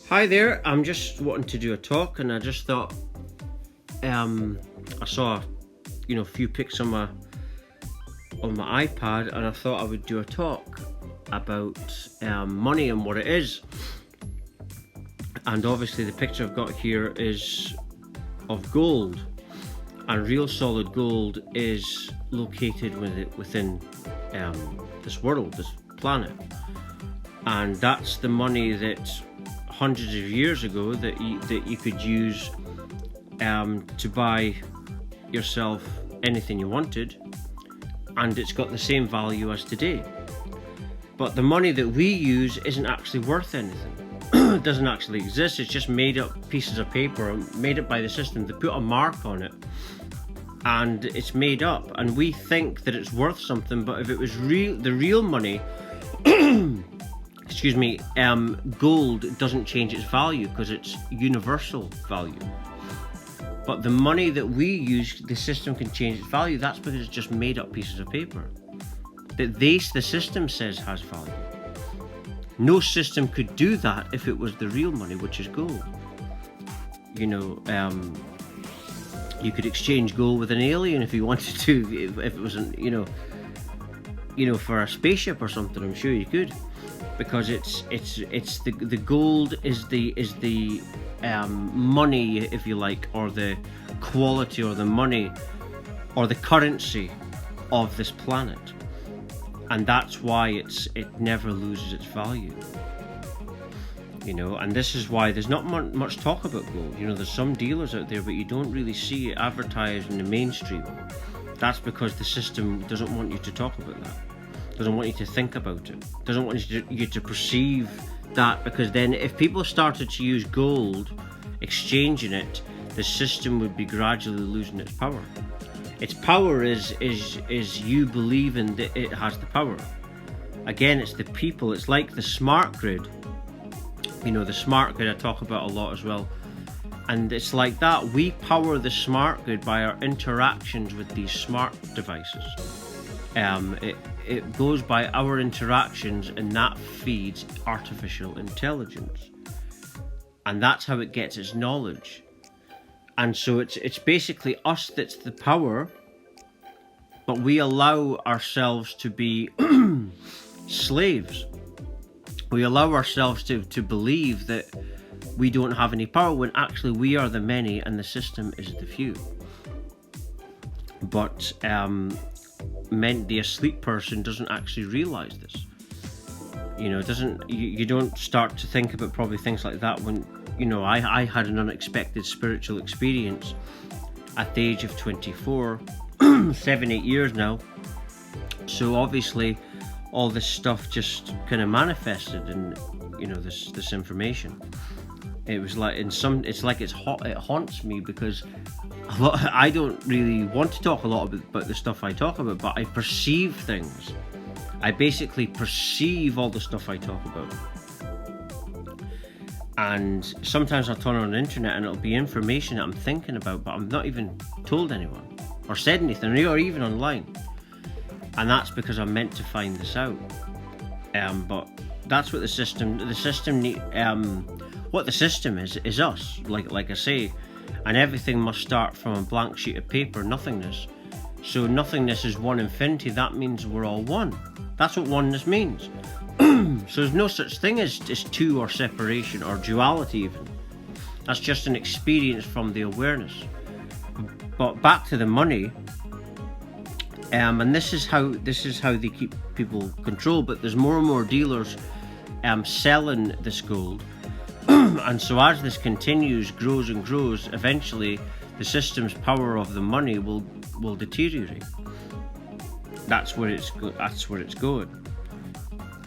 Hi there, I'm just wanting to do a talk, and I just thought I saw a few pics on my iPad, and I thought I would do a talk about money and what it is. And obviously the picture I've got here is of gold, and real solid gold is located within this world, this planet, and that's the money that hundreds of years ago that you could use to buy yourself anything you wanted, and it's got the same value as today. But the money that we use isn't actually worth anything. It doesn't actually exist. It's just made up pieces of paper, made up by the system. They put a mark on it and it's made up, and we think that it's worth something. But if it was the real money excuse me, gold doesn't change its value because it's universal value. But the money that we use, the system can change its value. That's because it's just made up pieces of paper that the system says has value. No system could do that if it was the real money, which is gold. You could exchange gold with an alien if you wanted to, if it wasn't, for a spaceship or something. I'm sure you could, because it's the gold is the money, if you like, or the quality, or the money, or the currency of this planet, and that's why it never loses its value. And this is why there's not much talk about gold. There's some dealers out there, but you don't really see it advertised in the mainstream. That's because the system doesn't want you to talk about that. Doesn't want you to think about it. Doesn't want you to perceive that, because then if people started to use gold, exchanging it, the system would be gradually losing its power. Its power is you believing that it has the power. Again, it's the people. It's like the smart grid. The smart grid I talk about a lot as well. And it's like that. We power the smart grid by our interactions with these smart devices. It goes by our interactions, and that feeds artificial intelligence. And that's how it gets its knowledge. And so it's basically us that's the power, but we allow ourselves to be slaves. We allow ourselves to believe that we don't have any power, when actually we are the many and the system is the few. But the asleep person doesn't actually realize this. You don't start to think about probably things like that when I had an unexpected spiritual experience at the age of 24, 7-8 years now. So obviously all this stuff just kind of manifested, and this information. It was like it haunts me, because I don't really want to talk a lot about the stuff I talk about, but I perceive things. I basically perceive all the stuff I talk about. And sometimes I'll turn on the internet and it'll be information that I'm thinking about, but I'm not even told anyone or said anything, or even online. And that's because I'm meant to find this out. But that's what the system what the system is us, like I say. And everything must start from a blank sheet of paper, nothingness. So nothingness is one infinity. That means we're all one. That's what oneness means. So there's no such thing as two, or separation, or duality even. That's just an experience from the awareness. But back to the money, and this is how they keep people controlled. But there's more and more dealers selling this gold. And so as this continues, grows and grows, eventually the system's power of the money will deteriorate. That's where it's going.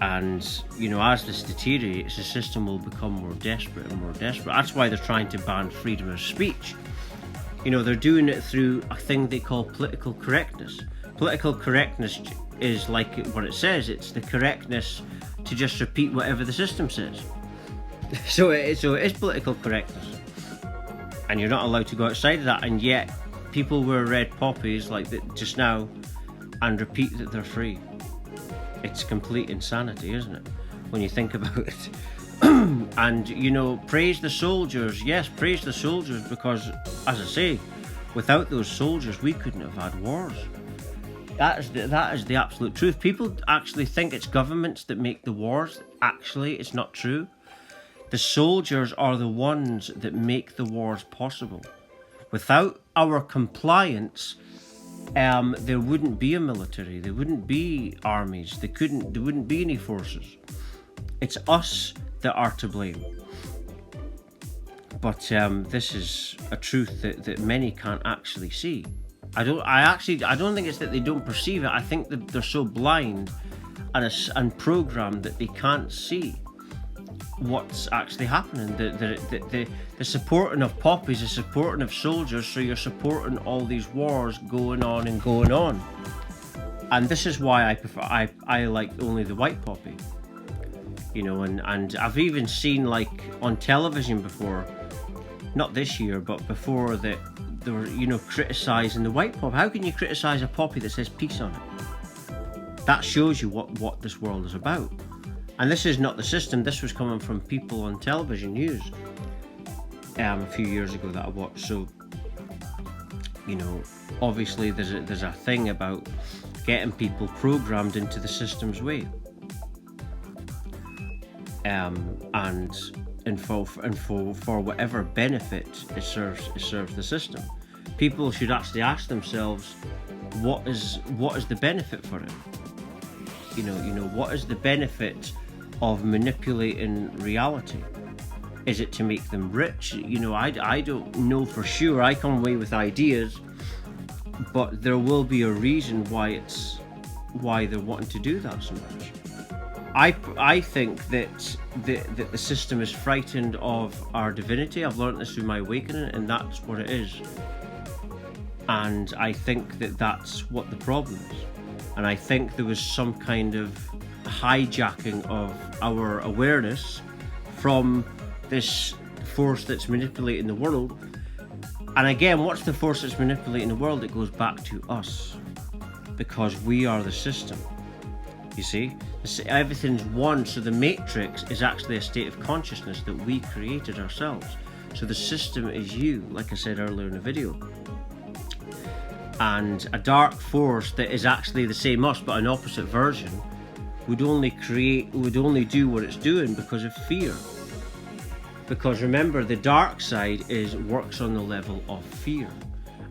And as this deteriorates, the system will become more desperate and more desperate. That's why they're trying to ban freedom of speech. They're doing it through a thing they call political correctness. Political correctness is like what it says. It's the correctness to just repeat whatever the system says. So it is political correctness, and you're not allowed to go outside of that. And yet people wear red poppies like that just now and repeat that they're free. It's complete insanity, isn't it, when you think about it? And, you know, praise the soldiers. Yes, praise the soldiers, because, as I say, without those soldiers, we couldn't have had wars. That is the absolute truth. People actually think it's governments that make the wars. Actually, it's not true. The soldiers are the ones that make the wars possible. Without our compliance, there wouldn't be a military. There wouldn't be armies. There wouldn't be any forces. It's us that are to blame. But this is a truth that many can't actually see. I don't think it's that they don't perceive it. I think that they're so blind and programmed that they can't see what's actually happening. The supporting of poppies is supporting of soldiers, so you're supporting all these wars going on and going on. And this is why I like only the white poppy. You know, and I've even seen, like, on television before, not this year, but before, that they were, you know, criticising the white poppy. How can you criticise a poppy that says peace on it? That shows you what this world is about. And this is not the system. This was coming from people on television news a few years ago that I watched. So, you know, obviously there's a thing about getting people programmed into the system's way. And for whatever benefit it serves the system. People should actually ask themselves, what is the benefit for it? You know, what is the benefit of manipulating reality? Is it to make them rich? You know, I don't know for sure. I come away with ideas, but there will be a reason why they're wanting to do that so much. I think that the system is frightened of our divinity. I've learned this through my awakening, and that's what it is. And I think that that's what the problem is. And I think there was some kind of hijacking of our awareness from this force that's manipulating the world. And again, what's the force that's manipulating the world? It goes back to us, because we are the system. You see, everything's one. So the matrix is actually a state of consciousness that we created ourselves. So the system is you, like I said earlier in the video. And a dark force that is actually the same us but an opposite version would only do what it's doing because of fear. Because remember, the dark side works on the level of fear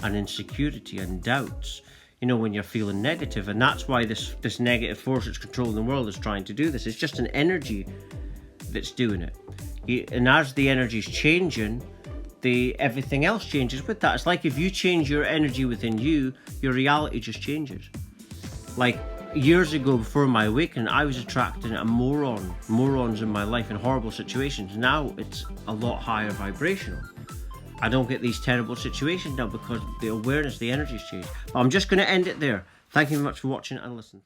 and insecurity and doubts. You know, when you're feeling negative, and that's why this negative force that's controlling the world is trying to do this. It's just an energy that's doing it. And as the energy's changing, everything else changes with that. It's like if you change your energy within you, your reality just changes. Like years ago, before my awakening, I was attracting morons in my life in horrible situations. Now it's a lot higher vibrational. I don't get these terrible situations now because the awareness, the energy's changed. But I'm just going to end it there. Thank you very much for watching and listening.